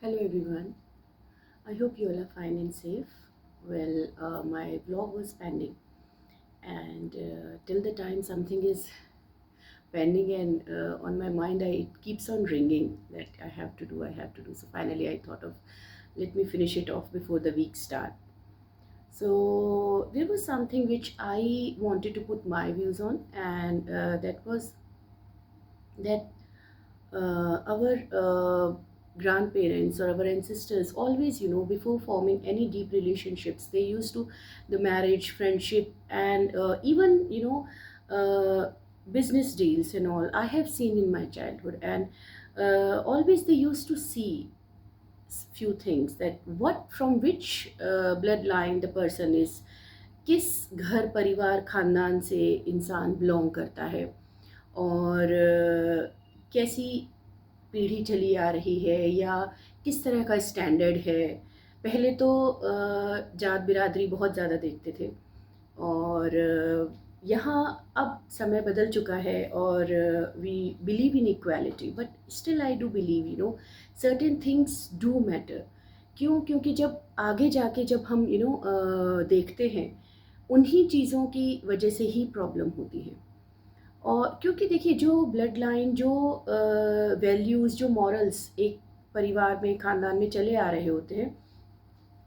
Hello everyone. I hope you all are fine and safe. Well, my vlog was pending, and till the time something is pending and on my mind, it keeps on ringing that I have to do, I have to do. So finally, I thought of let me finish it off before the week start. So there was something which I wanted to put my views on, and that was that our grandparents or our ancestors always, before forming any deep relationships, they used to the marriage, friendship, and even business deals and all. I have seen in my childhood, and always they used to see few things that what from which bloodline the person is, किस घर परिवार खानदान से इंसान belong करता है, और कैसी पीढ़ी चली आ रही है या किस तरह का स्टैंडर्ड है। पहले तो जात बिरादरी बहुत ज़्यादा देखते थे, और यहाँ अब समय बदल चुका है, और we believe in equality, but still I do believe certain things do matter. क्यों? क्योंकि जब आगे जाके जब हम देखते हैं, उन्हीं चीज़ों की वजह से ही प्रॉब्लम होती है। और क्योंकि देखिए, जो ब्लड लाइन, जो वैल्यूज़, जो मॉरल्स एक परिवार में, ख़ानदान में चले आ रहे होते हैं,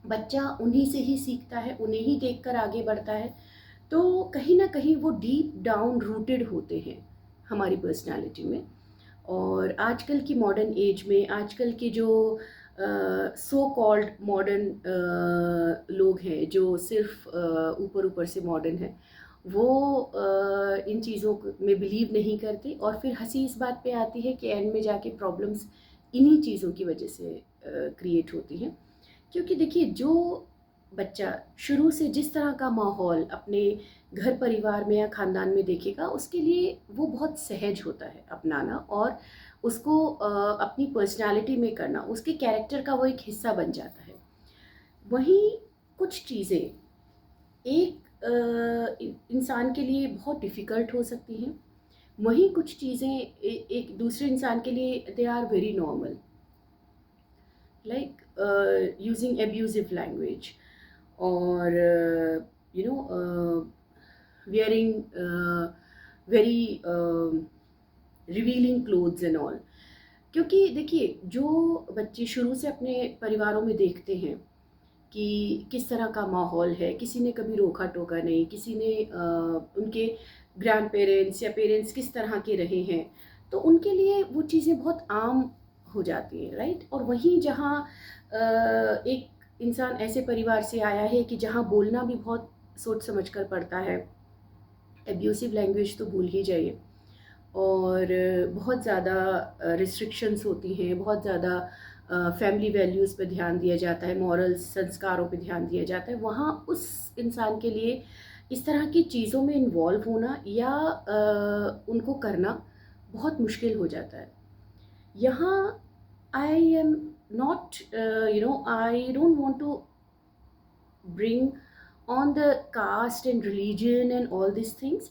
बच्चा उन्हीं से ही सीखता है, उन्हें ही देखकर आगे बढ़ता है। तो कहीं ना कहीं वो डीप डाउन रूटेड होते हैं हमारी पर्सनालिटी में। और आजकल की मॉडर्न एज में, आजकल के जो सो कॉल्ड मॉडर्न लोग हैं, जो सिर्फ ऊपर ऊपर से मॉडर्न हैं, वो इन चीज़ों में बिलीव नहीं करते, और फिर हंसी इस बात पे आती है कि एंड में जाके प्रॉब्लम्स इन्हीं चीज़ों की वजह से क्रिएट होती हैं। क्योंकि देखिए, जो बच्चा शुरू से जिस तरह का माहौल अपने घर परिवार में या ख़ानदान में देखेगा, उसके लिए वो बहुत सहज होता है अपनाना, और उसको अपनी पर्सनालिटी में करना, उसके कैरेक्टर का वो एक हिस्सा बन जाता है। वहीं कुछ चीज़ें एक इंसान के लिए बहुत डिफ़िकल्ट हो सकती हैं, वहीं कुछ चीज़ें एक दूसरे इंसान के लिए they are very normal, like using abusive language, or wearing very revealing clothes and all। क्योंकि देखिए, जो बच्चे शुरू से अपने परिवारों में देखते हैं कि किस तरह का माहौल है, किसी ने कभी रोका टोका नहीं, किसी ने उनके ग्रैंड पेरेंट्स या पेरेंट्स किस तरह के रहे हैं, तो उनके लिए वो चीज़ें बहुत आम हो जाती हैं, राइट। और वहीं जहाँ एक इंसान ऐसे परिवार से आया है कि जहाँ बोलना भी बहुत सोच समझ कर पड़ता है, एब्यूसिव लैंग्वेज तो भूल ही जाइए, और बहुत ज़्यादा रिस्ट्रिक्शंस होती हैं, बहुत ज़्यादा फैमिली वैल्यूज़ पे ध्यान दिया जाता है, मॉरल्स, संस्कारों पे ध्यान दिया जाता है। वहाँ उस इंसान के लिए इस तरह की चीज़ों में इन्वॉल्व होना या उनको करना बहुत मुश्किल हो जाता है। यहाँ I am not I don't want to bring on the caste and religion and all these things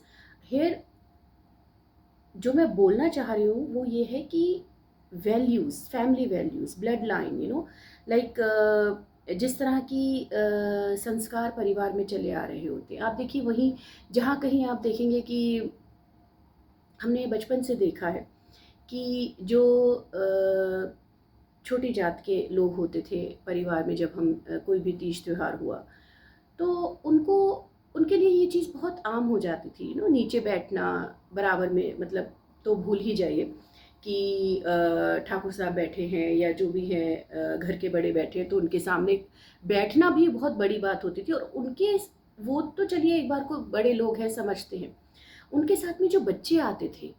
here। जो मैं बोलना चाह रही हूँ वो ये है कि values, family values, blood line, like जिस तरह की संस्कार परिवार में चले आ रहे होते हैं। आप देखिए, वहीं जहाँ कहीं आप देखेंगे कि हमने बचपन से देखा है कि जो छोटी जात के लोग होते थे परिवार में, जब हम कोई भी तीज त्यौहार हुआ, तो उनको, उनके लिए ये चीज़ बहुत आम हो जाती थी, नीचे बैठना बराबर में, मतलब तो भूल ही जाइए कि ठाकुर साहब बैठे हैं या जो भी है, घर के बड़े बैठे हैं, तो उनके सामने बैठना भी बहुत बड़ी बात होती थी। और उनके, वो तो चलिए एक बार को बड़े लोग हैं, समझते हैं, उनके साथ में जो बच्चे आते थे,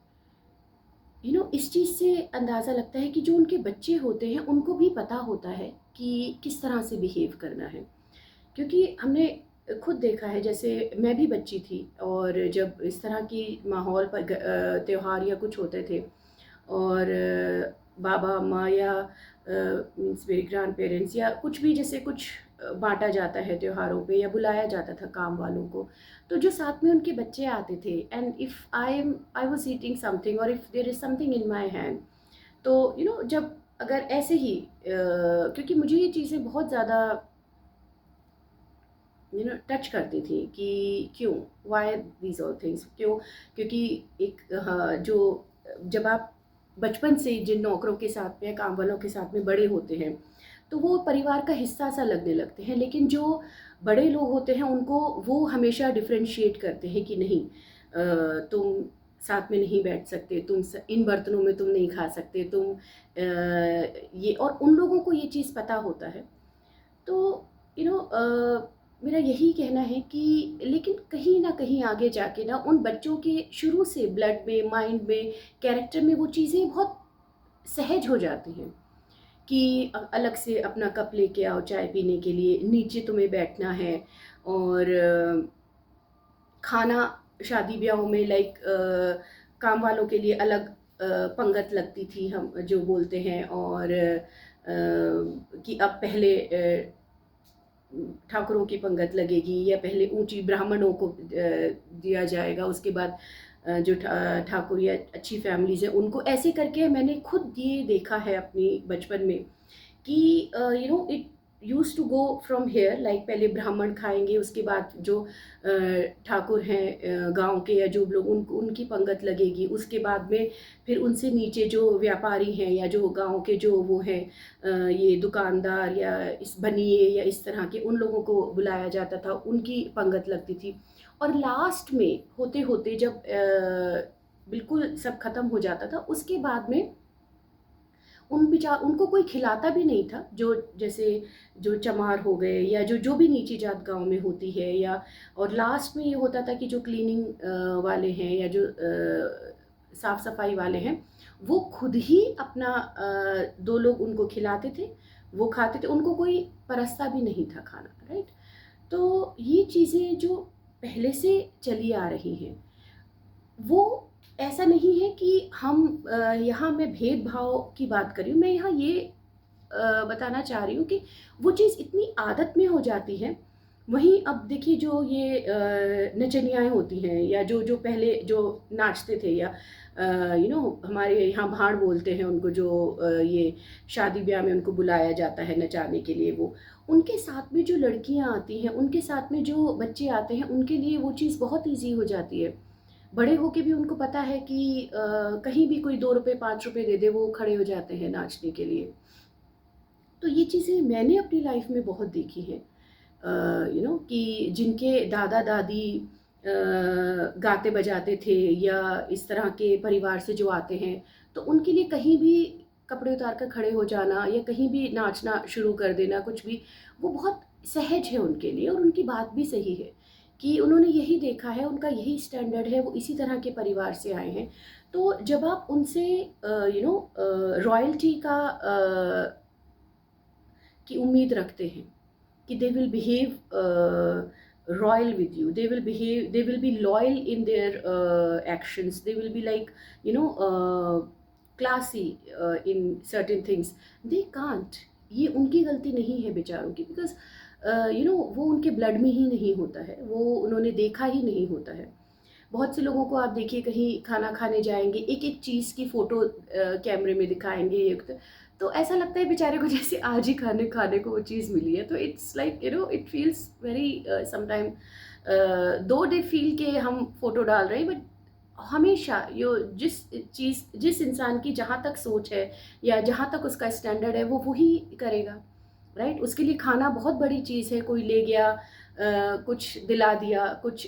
इस चीज़ से अंदाज़ा लगता है कि जो उनके बच्चे होते हैं उनको भी पता होता है कि किस तरह से बिहेव करना है। क्योंकि हमने खुद देखा है, जैसे मैं भी बच्ची थी, और जब इस तरह की माहौल पर त्यौहार या कुछ होते थे, और बाबा अम्मा या मीन्स मेरे ग्रैंड पेरेंट्स या कुछ भी, जैसे कुछ बांटा जाता है त्योहारों पे या बुलाया जाता था काम वालों को, तो जो साथ में उनके बच्चे आते थे, and if I was eating something और if there is something in my hand, तो जब अगर ऐसे ही क्योंकि मुझे ये चीज़ें बहुत ज़्यादा टच करती थी कि क्यों, वाई दीज ऑल थिंग्स, क्यों? क्योंकि एक हाँ, जो जब आप बचपन से जिन नौकरों के साथ में, काम वालों के साथ में बड़े होते हैं, तो वो परिवार का हिस्सा सा लगने लगते हैं। लेकिन जो बड़े लोग होते हैं उनको वो हमेशा डिफरेंशिएट करते हैं कि नहीं, तुम साथ में नहीं बैठ सकते, इन बर्तनों में तुम नहीं खा सकते, तुम ये, और उन लोगों को ये चीज़ पता होता है। तो मेरा यही कहना है कि लेकिन कहीं न कहीं आगे जाके ना उन बच्चों के शुरू से ब्लड में, माइंड में, कैरेक्टर में वो चीज़ें बहुत सहज हो जाती हैं कि अलग से अपना कप लेके आओ चाय पीने के लिए, नीचे तुम्हें बैठना है। और खाना शादी-ब्याहों में लाइक काम वालों के लिए अलग पंगत लगती थी, हम जो बोलते हैं। और कि अब पहले ठाकुरों की पंगत लगेगी, या पहले ऊंची ब्राह्मणों को दिया जाएगा, उसके बाद जो ठाकुर या अच्छी फैमिलीज हैं उनको, ऐसे करके मैंने खुद ये देखा है अपनी बचपन में कि it use to go from here, like पहले ब्राह्मण खाएंगे, उसके बाद जो ठाकुर हैं गांव के या जो लोग, उनकी पंगत लगेगी, उसके बाद में फिर उनसे नीचे जो व्यापारी हैं या जो गांव के जो वो हैं, ये दुकानदार या इस बनिए या इस तरह के, उन लोगों को बुलाया जाता था, उनकी पंगत लगती थी। और लास्ट में होते होते जब बिल्कुल सब खत्म हो जाता था, उसके बाद में उनको कोई खिलाता भी नहीं था, जो जैसे जो चमार हो गए या जो जो भी नीची जात गांव में होती है, या और लास्ट में ये होता था कि जो क्लीनिंग वाले हैं या जो साफ सफाई वाले हैं, वो खुद ही अपना दो लोग उनको खिलाते थे, वो खाते थे, उनको कोई परसता भी नहीं था खाना, राइट? तो ये चीज़ें जो पहले से चली आ रही हैं, वो ऐसा नहीं है कि हम यहाँ मैं भेदभाव की बात कर रही हूँ, मैं यहाँ ये बताना चाह रही हूँ कि वो चीज़ इतनी आदत में हो जाती है। वहीं अब देखिए जो ये नचनियाएँ होती हैं, या जो जो पहले जो नाचते थे, या हमारे यहाँ भाड़ बोलते हैं उनको, जो ये शादी ब्याह में उनको बुलाया जाता है नचाने के लिए, वो उनके साथ में जो लड़कियाँ आती हैं, उनके साथ में जो बच्चे आते हैं, उनके लिए वो चीज़ बहुत ईज़ी हो जाती है। बड़े होके भी उनको पता है कि कहीं भी कोई 2 रुपए 5 रुपए दे दे, वो खड़े हो जाते हैं नाचने के लिए। तो ये चीज़ें मैंने अपनी लाइफ में बहुत देखी हैं, कि जिनके दादा दादी गाते बजाते थे, या इस तरह के परिवार से जो आते हैं, तो उनके लिए कहीं भी कपड़े उतार कर खड़े हो जाना, या कहीं भी नाचना शुरू कर देना, कुछ भी, वो बहुत सहज है उनके लिए। और उनकी बात भी सही है कि उन्होंने यही देखा है, उनका यही स्टैंडर्ड है, वो इसी तरह के परिवार से आए हैं। तो जब आप उनसे रॉयल्टी का की उम्मीद रखते हैं कि they will behave royal with you, they will be loyal in their actions, they will be like classy in certain things, they can't. ये उनकी गलती नहीं है बेचारों की, बिकॉज वो उनके ब्लड में ही नहीं होता है, वो उन्होंने देखा ही नहीं होता है। बहुत से लोगों को आप देखिए, कहीं खाना खाने जाएंगे, एक एक चीज़ की फ़ोटो कैमरे में दिखाएंगे, तो ऐसा लगता है बेचारे को जैसे आज ही खाने खाने को वो चीज़ मिली है। तो it's like it feels very sometime, दो डे फील के हम फ़ोटो डाल रहे हैं, बट हमेशा यो जिस इंसान की जहाँ तक सोच है, या जहाँ तक उसका स्टैंडर्ड है, वो वही करेगा, राइट? उसके लिए खाना बहुत बड़ी चीज़ है, कोई ले गया कुछ दिला दिया, कुछ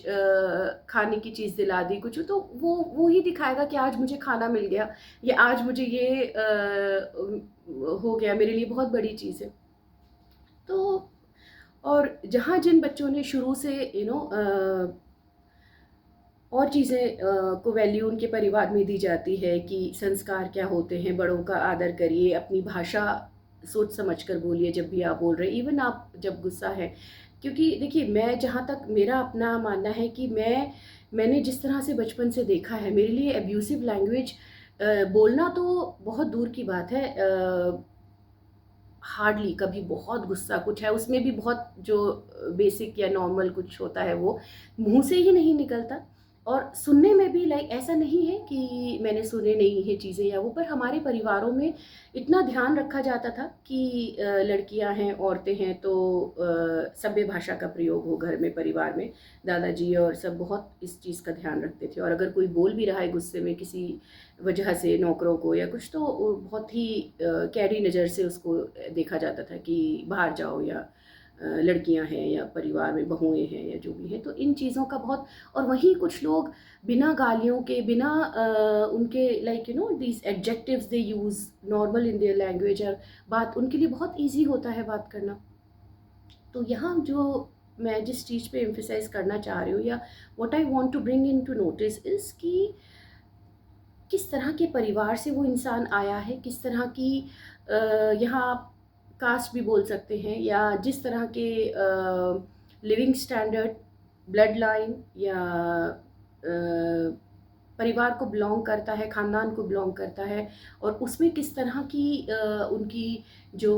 खाने की चीज़ दिला दी, कुछ, तो वो ही दिखाएगा कि आज मुझे खाना मिल गया, या आज मुझे ये हो गया, मेरे लिए बहुत बड़ी चीज़ है। तो और जहाँ जिन बच्चों ने शुरू से और चीज़ें को वैल्यू उनके परिवार में दी जाती है कि संस्कार क्या होते हैं, बड़ों का आदर करिए, अपनी भाषा सोच समझ कर बोलिए जब भी आप बोल रहे हैं, इवन आप जब गुस्सा है। क्योंकि देखिए, मैं जहाँ तक मेरा अपना मानना है कि मैंने जिस तरह से बचपन से देखा है, मेरे लिए एब्यूसिव लैंग्वेज बोलना तो बहुत दूर की बात है, हार्डली कभी, बहुत गुस्सा कुछ है उसमें भी बहुत जो बेसिक या नॉर्मल कुछ होता है वो मुंह से ही नहीं निकलता। और सुनने में भी लाइक ऐसा नहीं है कि मैंने सुने नहीं है चीज़ें या वो, पर हमारे परिवारों में इतना ध्यान रखा जाता था कि लड़कियां हैं, औरतें हैं, तो सभ्य भाषा का प्रयोग हो घर में, परिवार में। दादाजी और सब बहुत इस चीज़ का ध्यान रखते थे, और अगर कोई बोल भी रहा है गुस्से में किसी वजह से नौकरों को या कुछ, तो वो बहुत ही कैरी नज़र से उसको देखा जाता था कि बाहर जाओ, या लड़कियां हैं या परिवार में बहुएं हैं या जो भी हैं, तो इन चीज़ों का बहुत। और वहीं कुछ लोग बिना गालियों के, बिना उनके like these adjectives they use normal in their language, और बात उनके लिए बहुत इजी होता है बात करना। तो यहाँ जो मैं जिस चीज़ पे एम्फेसाइज करना चाह रही हूँ, या what I want to bring into notice is कि किस तरह के परिवार से वो इंसान आया है, किस तरह की यहाँ आप कास्ट भी बोल सकते हैं, या जिस तरह के लिविंग स्टैंडर्ड, ब्लड लाइन, या परिवार को बिलोंग करता है, ख़ानदान को बिलोंग करता है, और उसमें किस तरह की उनकी जो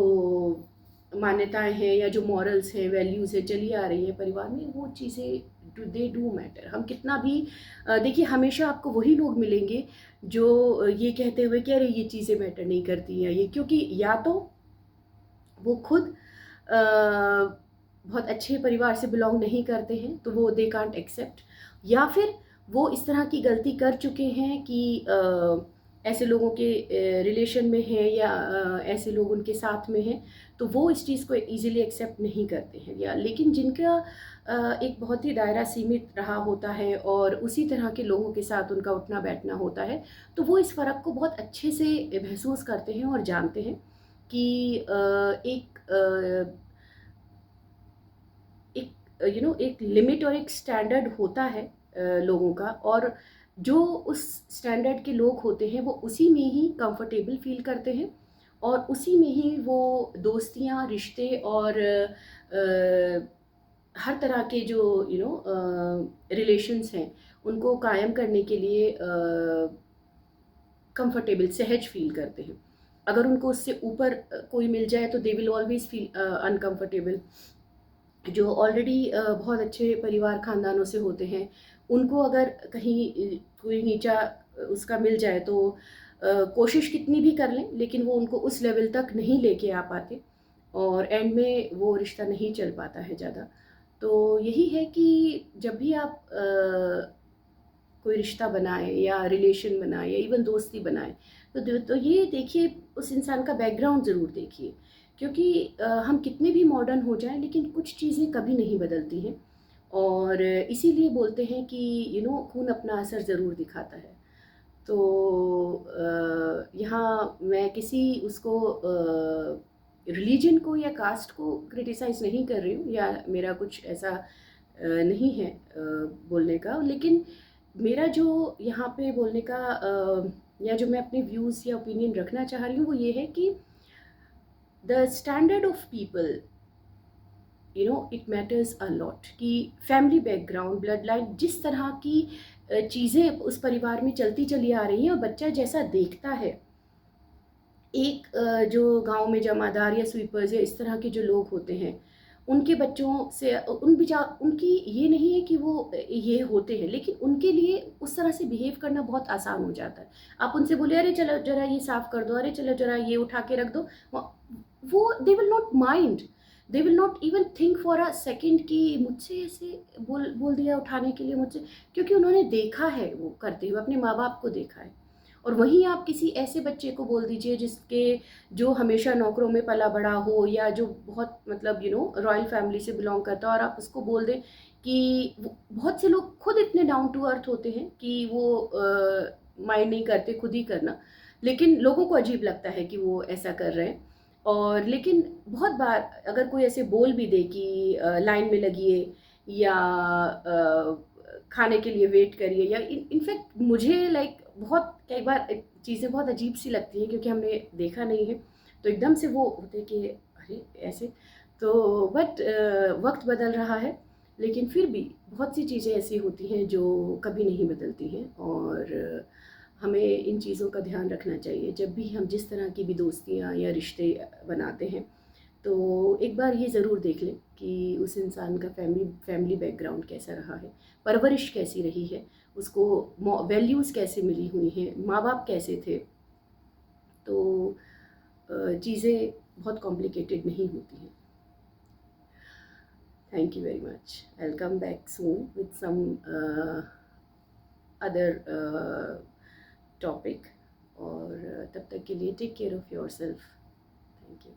मान्यताएं हैं या जो मॉरल्स हैं, वैल्यूज़ है चली आ रही है परिवार में, वो चीज़ें दे डू मैटर। हम कितना भी देखिए, हमेशा आपको वही लोग मिलेंगे जो ये कहते हुए कि अरे ये चीज़ें मैटर नहीं करती हैं, ये क्योंकि या तो वो खुद बहुत अच्छे परिवार से बिलोंग नहीं करते हैं, तो वो दे कांट एक्सेप्ट, या फिर वो इस तरह की गलती कर चुके हैं कि ऐसे लोगों के रिलेशन में हैं, या ऐसे लोग उनके साथ में हैं, तो वो इस चीज़ को इजीली एक्सेप्ट नहीं करते हैं। या लेकिन जिनका एक बहुत ही दायरा सीमित रहा होता है और उसी तरह के लोगों के साथ उनका उठना बैठना होता है, तो वो इस फ़र्क को बहुत अच्छे से महसूस करते हैं और जानते हैं कि एक एक एक लिमिट और एक स्टैंडर्ड होता है लोगों का, और जो उस स्टैंडर्ड के लोग होते हैं वो उसी में ही कंफर्टेबल फील करते हैं, और उसी में ही वो दोस्तियां, रिश्ते और हर तरह के जो रिलेशंस हैं उनको कायम करने के लिए कंफर्टेबल, सहज फील करते हैं। अगर उनको उससे ऊपर कोई मिल जाए तो they will always feel uncomfortable. जो ऑलरेडी बहुत अच्छे परिवार ख़ानदानों से होते हैं, उनको अगर कहीं कोई नीचा उसका मिल जाए तो कोशिश कितनी भी कर लें, लेकिन वो उनको उस लेवल तक नहीं लेके आ पाते, और एंड में वो रिश्ता नहीं चल पाता है ज़्यादा। तो यही है कि जब भी आप कोई रिश्ता बनाएं या रिलेशन बनाएं या इवन दोस्ती बनाएं, तो ये देखिए, उस इंसान का बैकग्राउंड ज़रूर देखिए, क्योंकि हम कितने भी मॉडर्न हो जाएं लेकिन कुछ चीज़ें कभी नहीं बदलती हैं, और इसीलिए बोलते हैं कि खून अपना असर ज़रूर दिखाता है। तो यहाँ मैं किसी उसको रिलीजन को या कास्ट को क्रिटिसाइज़ नहीं कर रही हूँ, या मेरा कुछ ऐसा नहीं है बोलने का, लेकिन मेरा जो यहाँ पे बोलने का या जो मैं अपने व्यूज़ या ओपिनियन रखना चाह रही हूँ वो ये है कि the standard of people, it matters a lot, कि फैमिली बैकग्राउंड, ब्लड लाइन, जिस तरह की चीज़ें उस परिवार में चलती चली आ रही हैं, और बच्चा जैसा देखता है, एक जो गांव में जमादार या स्वीपर्स या इस तरह के जो लोग होते हैं, उनके बच्चों से उनकी ये नहीं है कि वो ये होते हैं, लेकिन उनके लिए उस तरह से बिहेव करना बहुत आसान हो जाता है। आप उनसे बोले अरे चलो जरा ये साफ़ कर दो, अरे चलो जरा ये उठा के रख दो, वो they will not mind, they will not even think for a second कि मुझसे ऐसे बोल बोल दिया उठाने के लिए मुझसे, क्योंकि उन्होंने देखा है वो करते हुए, अपने माँ बाप को देखा है। और वहीं आप किसी ऐसे बच्चे को बोल दीजिए जिसके जो हमेशा नौकरों में पला बड़ा हो, या जो बहुत मतलब रॉयल फैमिली से बिलोंग करता है, और आप उसको बोल दें कि बहुत से लोग खुद इतने डाउन टू अर्थ होते हैं कि वो माइंड नहीं करते, खुद ही करना, लेकिन लोगों को अजीब लगता है कि वो ऐसा कर रहे हैं। और लेकिन बहुत बार अगर कोई ऐसे बोल भी दे कि लाइन में लगिए, या खाने के लिए वेट करिए, या इनफैक्ट मुझे लाइक बहुत कई बार चीज़ें बहुत अजीब सी लगती हैं क्योंकि हमने देखा नहीं है, तो एकदम से वो होते कि अरे ऐसे। तो बट वक्त बदल रहा है, लेकिन फिर भी बहुत सी चीज़ें ऐसी होती हैं जो कभी नहीं बदलती हैं, और हमें इन चीज़ों का ध्यान रखना चाहिए जब भी हम जिस तरह की भी दोस्तियाँ या रिश्ते बनाते हैं। तो एक बार ये ज़रूर देख लें कि उस इंसान का फैमिली बैकग्राउंड कैसा रहा है, परवरिश कैसी रही है, उसको वैल्यूज़ कैसे मिली हुई हैं, माँ बाप कैसे थे। तो चीज़ें बहुत कॉम्प्लिकेटेड नहीं होती हैं। Thank you very much. I will come back soon with some other topic, और तब तक के लिए take care of yourself. Thank you.